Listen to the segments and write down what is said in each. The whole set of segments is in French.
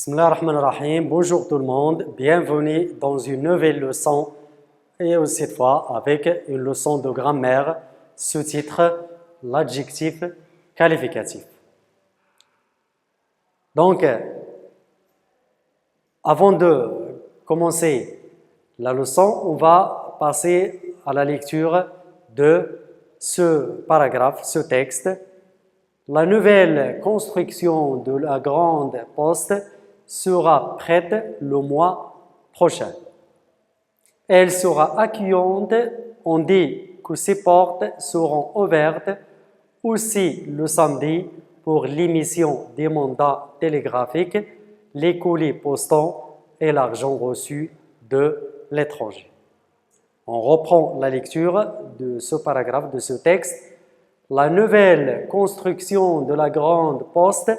Bismillah ar-Rahman ar-Rahim, bonjour tout le monde, bienvenue dans une nouvelle leçon et cette fois avec une leçon de grammaire sous-titre l'adjectif qualificatif. Donc, avant de commencer la leçon, on va passer à la lecture de ce paragraphe, ce texte. La nouvelle construction de la grande poste sera prête le mois prochain. Elle sera accueillante. On dit que ses portes seront ouvertes aussi le samedi pour l'émission des mandats télégraphiques, les colis postaux et l'argent reçu de l'étranger. On reprend la lecture de ce paragraphe, de ce texte. La nouvelle construction de la grande poste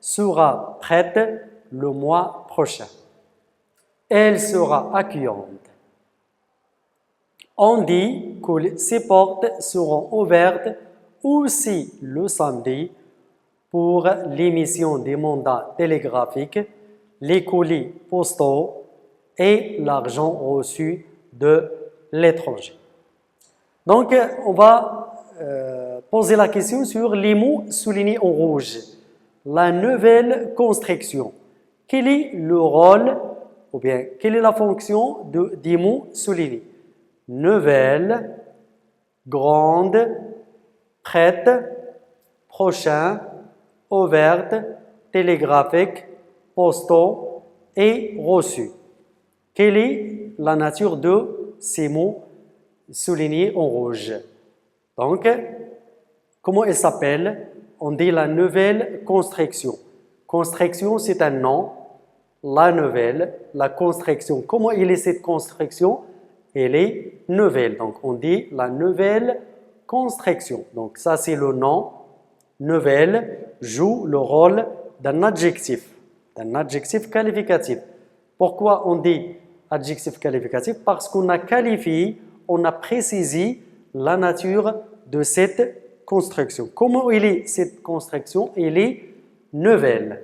sera prête le mois prochain. Elle sera accueillante. On dit que ses portes seront ouvertes aussi le samedi pour l'émission des mandats télégraphiques, les colis postaux et l'argent reçu de l'étranger. Donc, on va poser la question sur les mots soulignés en rouge. La nouvelle construction. Quel est le rôle ou bien quelle est la fonction des mots soulignés? Nouvelle, grande, prête, prochain, ouverte, télégraphique, postaux et reçu. Quelle est la nature de ces mots soulignés en rouge? Donc, comment elle s'appelle? On dit la nouvelle construction. Construction, c'est un nom. La nouvelle, la construction. Comment elle est cette construction? Elle est nouvelle. Donc, on dit la nouvelle construction. Donc, ça, c'est le nom. Nouvelle joue le rôle d'un adjectif qualificatif. Pourquoi on dit adjectif qualificatif? Parce qu'on a qualifié, on a précisé la nature de cette construction. Comment elle est cette construction? Elle est nouvelle.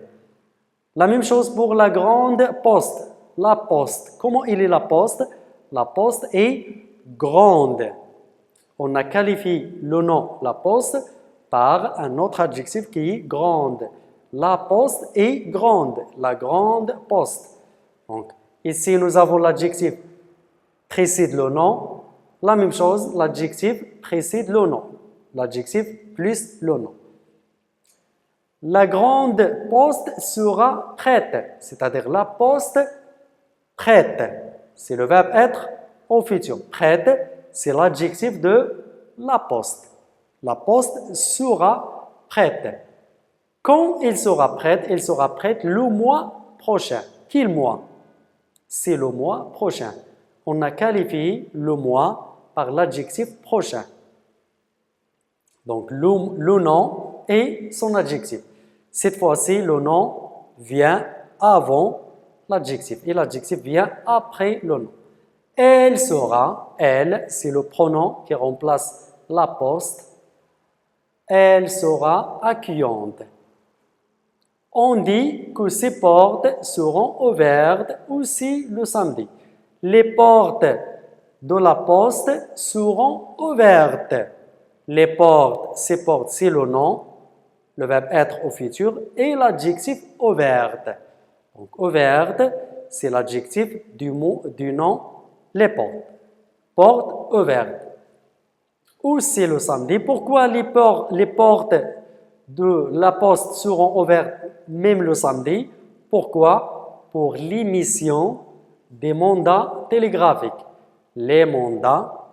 La même chose pour la grande poste. La poste. Comment elle est la poste? La poste est grande. On a qualifié le nom la poste par un autre adjectif qui est grande. La poste est grande. La grande poste. Donc, ici, nous avons l'adjectif précède le nom. La même chose, l'adjectif précède le nom. L'adjectif plus le nom. La grande poste sera prête, c'est-à-dire la poste prête. C'est le verbe être au futur. Prête, c'est l'adjectif de la poste. La poste sera prête. Quand elle sera prête le mois prochain. Quel mois? C'est le mois prochain. On a qualifié le mois par l'adjectif prochain. Donc, le nom et son adjectif. Cette fois-ci, le nom vient avant l'adjectif et l'adjectif vient après le nom. Elle sera, elle, c'est le pronom qui remplace la poste. Elle sera accueillante. On dit que ses portes seront ouvertes aussi le samedi. Les portes de la poste seront ouvertes. Les portes, ces portes, c'est le nom, le verbe être au futur, et l'adjectif ouverte. Donc, ouverte, c'est l'adjectif du nom, les portes. Portes ouvertes. Aussi le samedi. Pourquoi les portes de la poste seront ouvertes même le samedi? Pourquoi? Pour l'émission des mandats télégraphiques. Les mandats,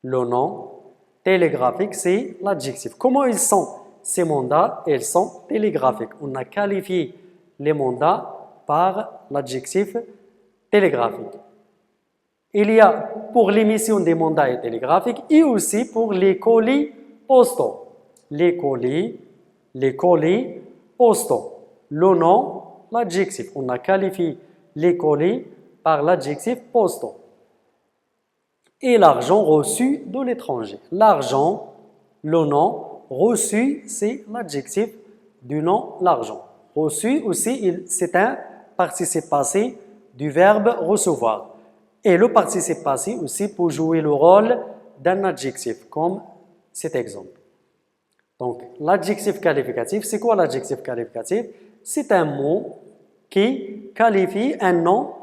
le nom, télégraphique, c'est l'adjectif. Comment ils sont ces mandats? Ils sont télégraphiques. On a qualifié les mandats par l'adjectif télégraphique. Il y a pour l'émission des mandats télégraphiques et aussi pour les colis postaux. Les colis postaux. Le nom, l'adjectif. On a qualifié les colis par l'adjectif postaux. Et l'argent reçu de l'étranger. L'argent, le nom, reçu, c'est l'adjectif du nom, l'argent. Reçu aussi, c'est un participe passé du verbe recevoir. Et le participe passé aussi peut jouer le rôle d'un adjectif, comme cet exemple. Donc, l'adjectif qualificatif, c'est quoi l'adjectif qualificatif? C'est un mot qui qualifie un nom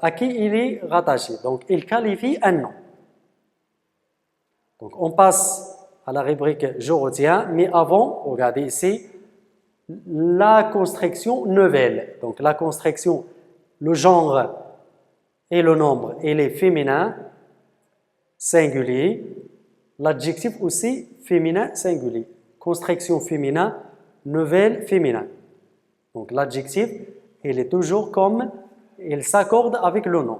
à qui il est rattaché. Donc, il qualifie un nom. Donc, on passe à la rubrique « Je retiens », mais avant, regardez ici, la construction nouvelle. Donc, la construction, le genre et le nombre, il est féminin, singulier. L'adjectif aussi, féminin, singulier. Construction féminin, nouvelle, féminin. Donc, l'adjectif, il est toujours comme, il s'accorde avec le nom.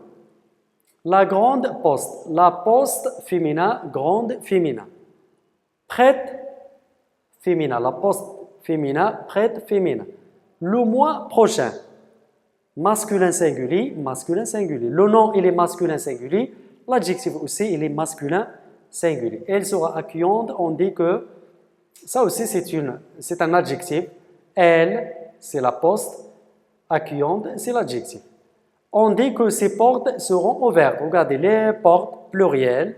La grande poste. La poste féminin, grande féminin. Prête féminin. La poste féminin, prête féminin. Le mois prochain. Masculin singulier, masculin singulier. Le nom, il est masculin singulier. L'adjectif aussi, il est masculin singulier. Elle sera accueillante, on dit que ça aussi, c'est un adjectif. Elle, c'est la poste. Accueillante, c'est l'adjectif. On dit que ces portes seront ouvertes. Regardez, les portes plurielles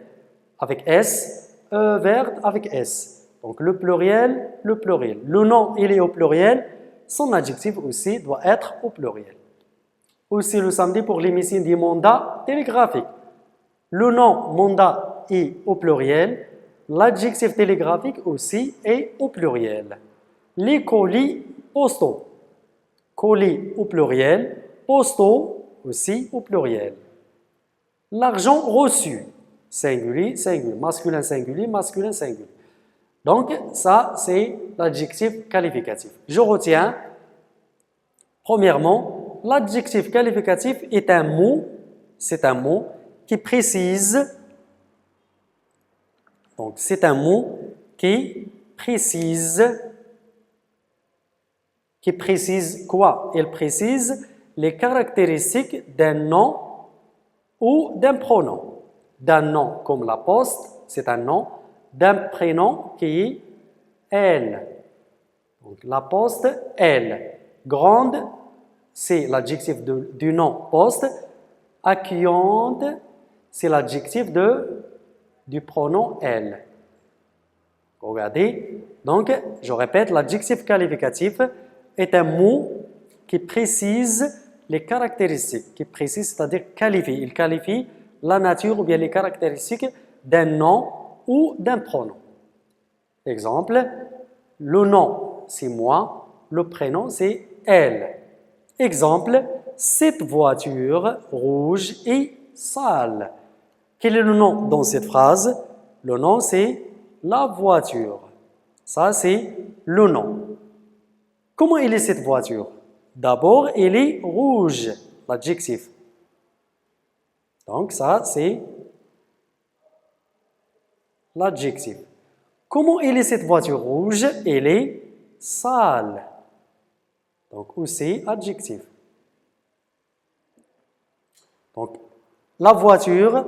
avec S, ouvertes avec S. Donc le pluriel, le pluriel. Le nom, il est au pluriel. Son adjectif aussi doit être au pluriel. Aussi le samedi pour l'émission du mandat télégraphique. Le nom mandat est au pluriel. L'adjectif télégraphique aussi est au pluriel. Les colis postaux. Colis au pluriel. Postaux aussi au pluriel. L'argent reçu, singulier, singulier, masculin singulier, masculin singulier. Donc, ça, c'est l'adjectif qualificatif. Je retiens, premièrement, l'adjectif qualificatif est un mot, c'est un mot qui précise, donc c'est un mot qui précise quoi? Il précise les caractéristiques d'un nom ou d'un pronom. D'un nom comme la poste, c'est un nom. D'un prénom qui est elle. Donc la poste, elle. Grande, c'est l'adjectif du nom poste. Accueillante, c'est l'adjectif du pronom elle. Regardez. Donc, je répète, l'adjectif qualificatif est un mot qui précise les caractéristiques, qui précise, c'est-à-dire qualifie. Il qualifie la nature ou bien les caractéristiques d'un nom ou d'un pronom. Exemple, le nom, c'est moi, le prénom, c'est elle. Exemple, cette voiture rouge est sale. Quel est le nom dans cette phrase? Le nom, c'est la voiture. Ça, c'est le nom. Comment est cette voiture? D'abord, elle est rouge, l'adjectif. Donc, ça, c'est l'adjectif. Comment est cette voiture rouge? Elle est sale. Donc, aussi, adjectif. Donc, la voiture,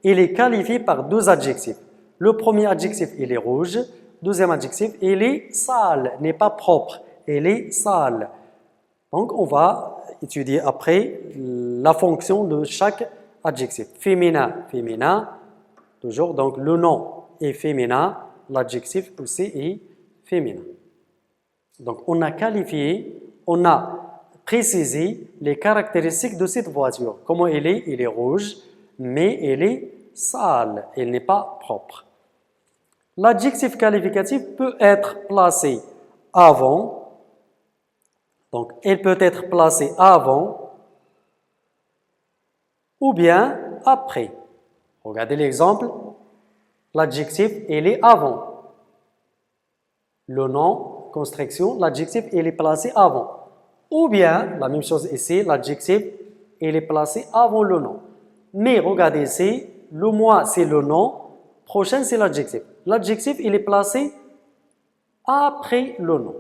elle est qualifiée par deux adjectifs. Le premier adjectif, il est rouge. Deuxième adjectif, elle est sale, n'est pas propre. Elle est sale. Donc, on va étudier après la fonction de chaque adjectif. Féminin, féminin, toujours. Donc, le nom est féminin, l'adjectif aussi est féminin. Donc, on a qualifié, on a précisé les caractéristiques de cette voiture. Comment elle est? Elle est rouge, mais elle est sale, elle n'est pas propre. L'adjectif qualificatif peut être placé avant. Donc, elle peut être placée avant ou bien après. Regardez l'exemple. L'adjectif, il est avant. Le nom, construction, l'adjectif, il est placé avant. Ou bien, la même chose ici, l'adjectif, il est placé avant le nom. Mais regardez ici, le mois, c'est le nom. Prochain, c'est l'adjectif. L'adjectif, il est placé après le nom.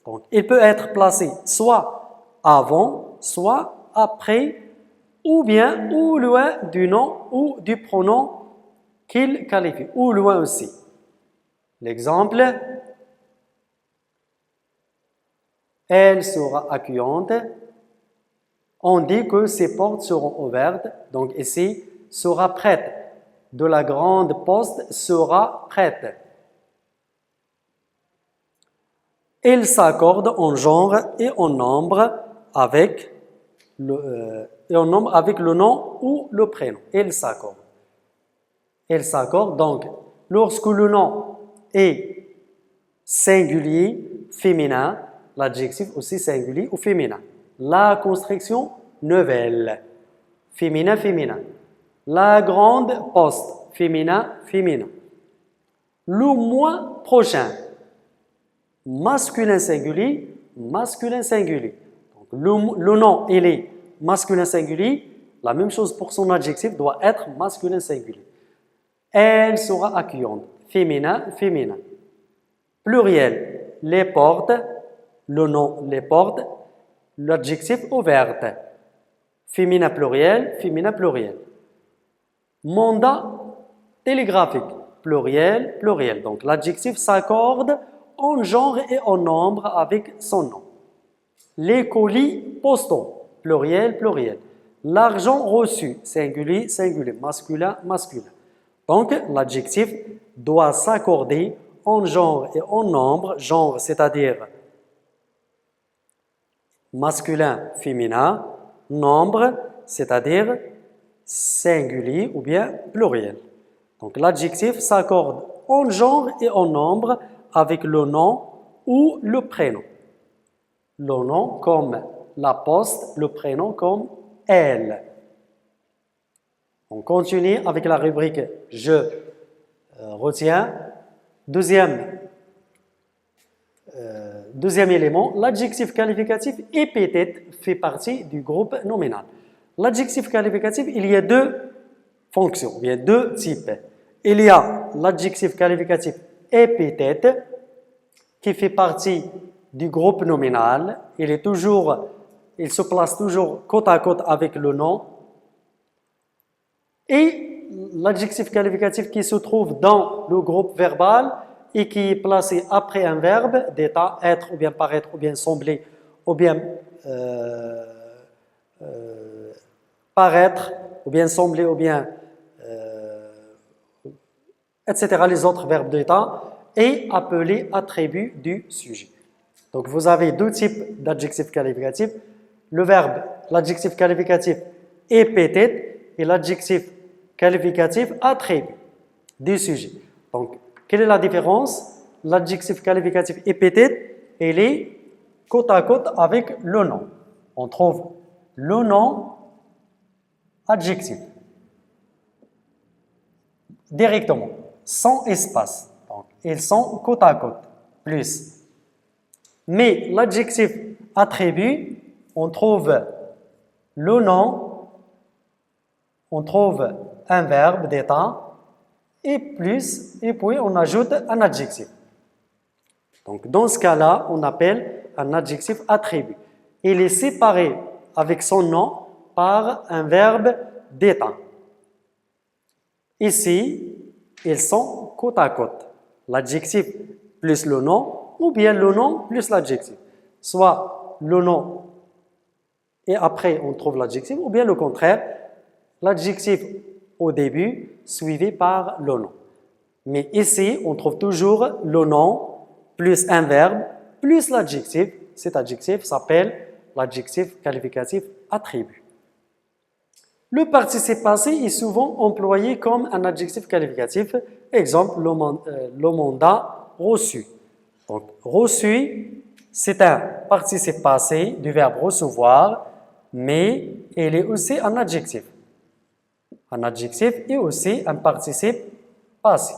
Donc, il peut être placé soit avant, soit après, ou bien au loin du nom ou du pronom qu'il qualifie, ou loin aussi. L'exemple, elle sera accueillante On dit que ces portes seront ouvertes. Donc ici, sera prête. De la grande poste sera prête. Ils s'accordent en genre et en nombre avec le nom ou le prénom. Ils s'accordent. Ils s'accordent. Donc, lorsque le nom est singulier, féminin, l'adjectif aussi singulier ou féminin. La construction nouvelle, féminin, féminin. La grande poste, féminin, féminin. Le mois prochain, masculin singulier, masculin singulier. Donc, le nom, il est masculin singulier. La même chose pour son adjectif doit être masculin singulier. Elle sera accueillante, féminin, féminin. Pluriel, les portes, le nom, les portes, l'adjectif ouverte. Féminin pluriel, féminin pluriel. Mandat télégraphique, pluriel, pluriel. Donc l'adjectif s'accorde en genre et en nombre avec son nom. Les colis postaux, pluriel, pluriel. L'argent reçu, singulier, singulier, masculin, masculin. Donc l'adjectif doit s'accorder en genre et en nombre, genre c'est-à-dire masculin, féminin, nombre, c'est-à-dire singulier ou bien pluriel. Donc l'adjectif s'accorde en genre et en nombre avec le nom ou le prénom. Le nom comme la poste, le prénom comme elle. On continue avec la rubrique je retiens. Deuxième élément, l'adjectif qualificatif épithète fait partie du groupe nominal. L'adjectif qualificatif, il y a deux fonctions, il y a deux types. Il y a l'adjectif qualificatif épithète qui fait partie du groupe nominal. Il se place toujours côte à côte avec le nom. Et l'adjectif qualificatif qui se trouve dans le groupe verbal et qui est placé après un verbe d'état, être ou bien paraître ou bien sembler ou bien paraître ou bien sembler ou bien etc. Les autres verbes d'état est appelé attribut du sujet. Donc vous avez deux types d'adjectifs qualificatifs. Le verbe, l'adjectif qualificatif épithète et l'adjectif qualificatif attribut du sujet. Donc, quelle est la différence? L'adjectif qualificatif épithète, il est côte à côte avec le nom. On trouve le nom adjectif directement, sans espace. Donc, ils sont côte à côte, plus. Mais l'adjectif attribut, on trouve le nom, on trouve un verbe d'état, et puis on ajoute un adjectif. Donc, dans ce cas-là, on appelle un adjectif attribut. Il est séparé avec son nom par un verbe d'état. Ici, ils sont côte à côte. L'adjectif plus le nom, ou bien le nom plus l'adjectif. Soit le nom et après on trouve l'adjectif, ou bien le contraire, l'adjectif au début suivi par le nom. Mais ici, on trouve toujours le nom plus un verbe plus l'adjectif. Cet adjectif s'appelle l'adjectif qualificatif attribut. Le participe passé est souvent employé comme un adjectif qualificatif. Exemple, le mandat reçu. Donc, reçu, c'est un participe passé du verbe recevoir, mais il est aussi un adjectif. Un adjectif est aussi un participe passé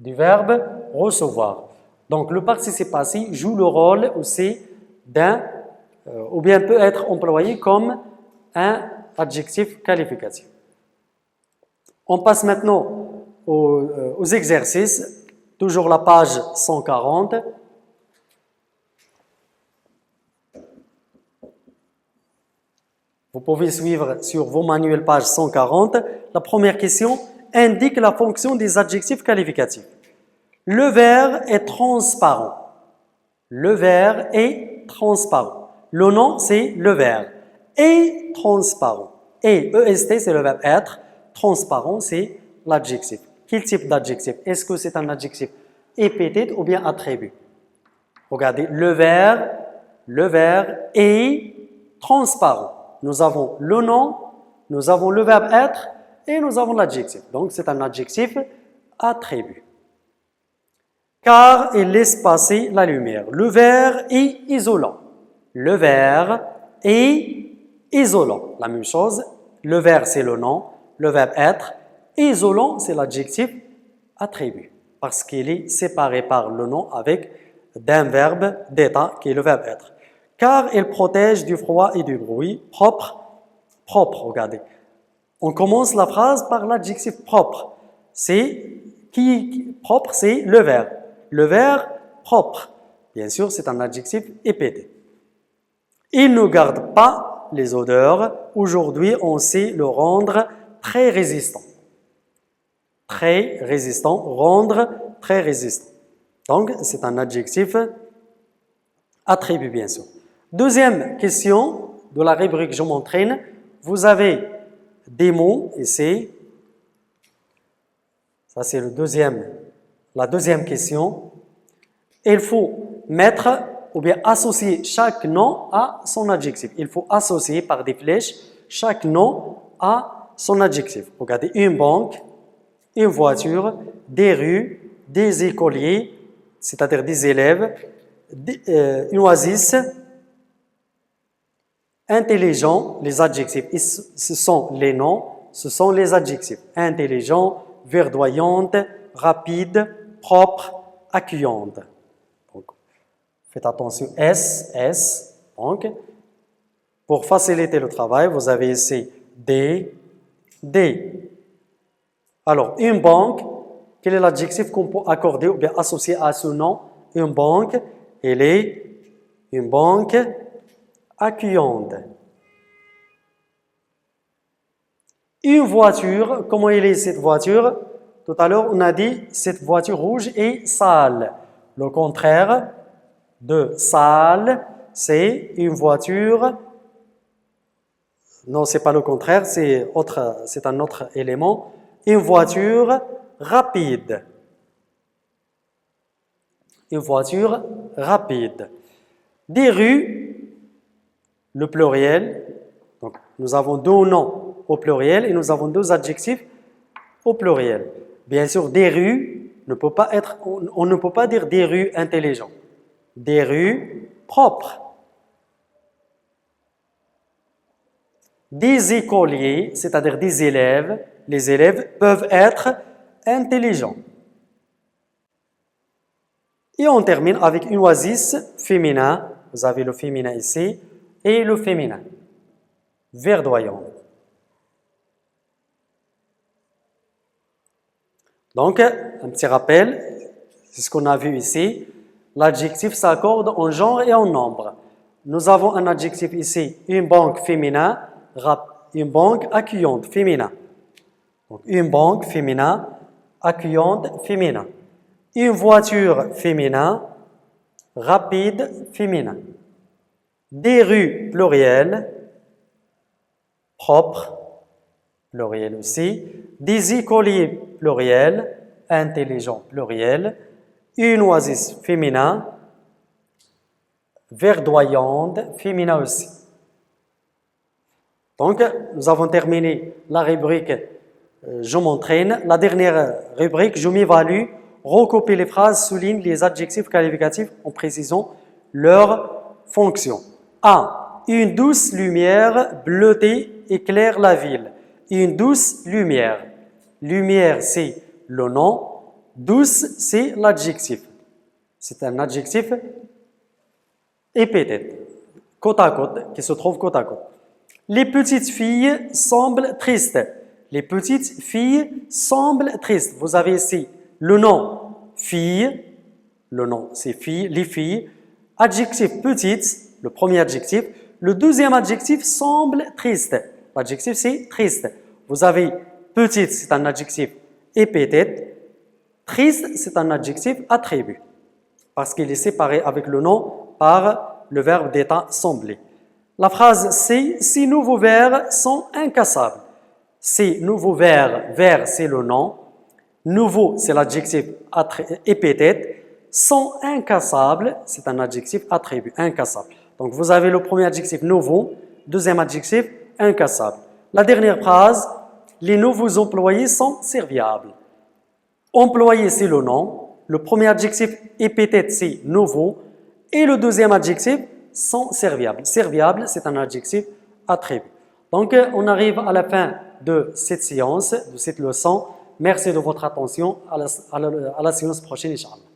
du verbe recevoir. Donc, le participe passé joue le rôle aussi d'un, ou bien peut être employé comme un adjectif qualificatif. On passe maintenant aux exercices. Toujours la page 140. Vous pouvez suivre sur vos manuels page 140. La première question indique la fonction des adjectifs qualificatifs. Le verre est transparent. Le verre est transparent. Le nom, c'est le verre. et transparent. Et, EST, c'est le verbe être. Transparent, c'est l'adjectif. Quel type d'adjectif? Est-ce que c'est un adjectif épithète ou bien attribut? Regardez, le verbe est transparent. Nous avons le nom, nous avons le verbe être et nous avons l'adjectif. Donc, c'est un adjectif attribut. Car il laisse passer la lumière. Le verre est isolant. Le verre est isolant. La même chose, le verre c'est le nom, le verbe être. Isolant c'est l'adjectif attribut parce qu'il est séparé par le nom avec d'un verbe d'état qui est le verbe être. Car il protège du froid et du bruit. Propre, propre, regardez. On commence la phrase par l'adjectif propre. Propre, c'est le verbe. Le verbe propre. Bien sûr, c'est un adjectif épithète. Il ne garde pas les odeurs. Aujourd'hui, on sait le rendre très résistant. Très résistant, rendre très résistant. Donc, c'est un adjectif attribut, bien sûr. Deuxième question de la rubrique « Je m'entraîne ». Vous avez des mots ici. Ça, c'est la deuxième question. Il faut mettre ou bien associer chaque nom à son adjectif. Il faut associer par des flèches chaque nom à son adjectif. Regardez, une banque, une voiture, des rues, des écoliers, c'est-à-dire des élèves, une oasis, intelligent, les adjectifs, ce sont les noms, ce sont les adjectifs. Intelligent, verdoyante, rapide, propre, accueillante. Donc, faites attention, S. Donc, pour faciliter le travail, vous avez ici D. Alors, une banque, quel est l'adjectif qu'on peut accorder ou bien associer à ce nom? Une banque, elle est une banque accueillante. Une voiture, comment elle est cette voiture? Tout à l'heure, on a dit cette voiture rouge est sale. Le contraire de sale, c'est une voiture. Non, c'est pas le contraire, c'est un autre élément. Une voiture rapide. Une voiture rapide. Des rues, le pluriel. Donc, nous avons deux noms au pluriel et nous avons deux adjectifs au pluriel. Bien sûr, des rues on ne peut pas dire des rues intelligentes. Des rues propres. Des écoliers, c'est-à-dire des élèves, les élèves peuvent être intelligents. Et on termine avec une oasis féminin. Vous avez le féminin ici et le féminin. Verdoyant. Donc, un petit rappel, c'est ce qu'on a vu ici. L'adjectif s'accorde en genre et en nombre. Nous avons un adjectif ici, une banque féminin, une banque accueillante féminin. Donc, une banque féminin, accueillante féminin. Une voiture féminin, rapide féminin. Des rues pluriel, propre, pluriel aussi. Des écoliers pluriel, intelligent pluriel. Une oasis féminin, verdoyante féminin aussi. Donc, nous avons terminé la rubrique Je m'entraîne. La dernière rubrique, Je m'évalue. Recopier les phrases, souligne les adjectifs qualificatifs en précisant leur fonction. 1. Une douce lumière bleutée éclaire la ville. Une douce lumière. Lumière, c'est le nom. Douce, c'est l'adjectif. C'est un adjectif épithète, côte à côte, qui se trouve côte à côte. Les petites filles semblent tristes. Les petites filles semblent tristes. Vous avez ici le nom fille, le nom c'est fille, les filles. Adjectif petite, le premier adjectif. Le deuxième adjectif semble triste. L'adjectif c'est triste. Vous avez petite, c'est un adjectif épithète. Triste, c'est un adjectif attribut. Parce qu'il est séparé avec le nom par le verbe d'état sembler. La phrase C, ces nouveaux vers sont incassables. Ces nouveaux vers, vers c'est le nom, nouveau c'est l'adjectif épithète, sont incassables, c'est un adjectif attribut, incassable. Donc vous avez le premier adjectif nouveau, deuxième adjectif incassable. La dernière phrase, les nouveaux employés sont serviables. Employé c'est le nom, le premier adjectif épithète c'est nouveau et le deuxième adjectif sont serviables. Serviable c'est un adjectif attribut. Donc on arrive à la fin de cette séance, de cette leçon. Merci de votre attention. À la séance prochaine, Inch'Allah.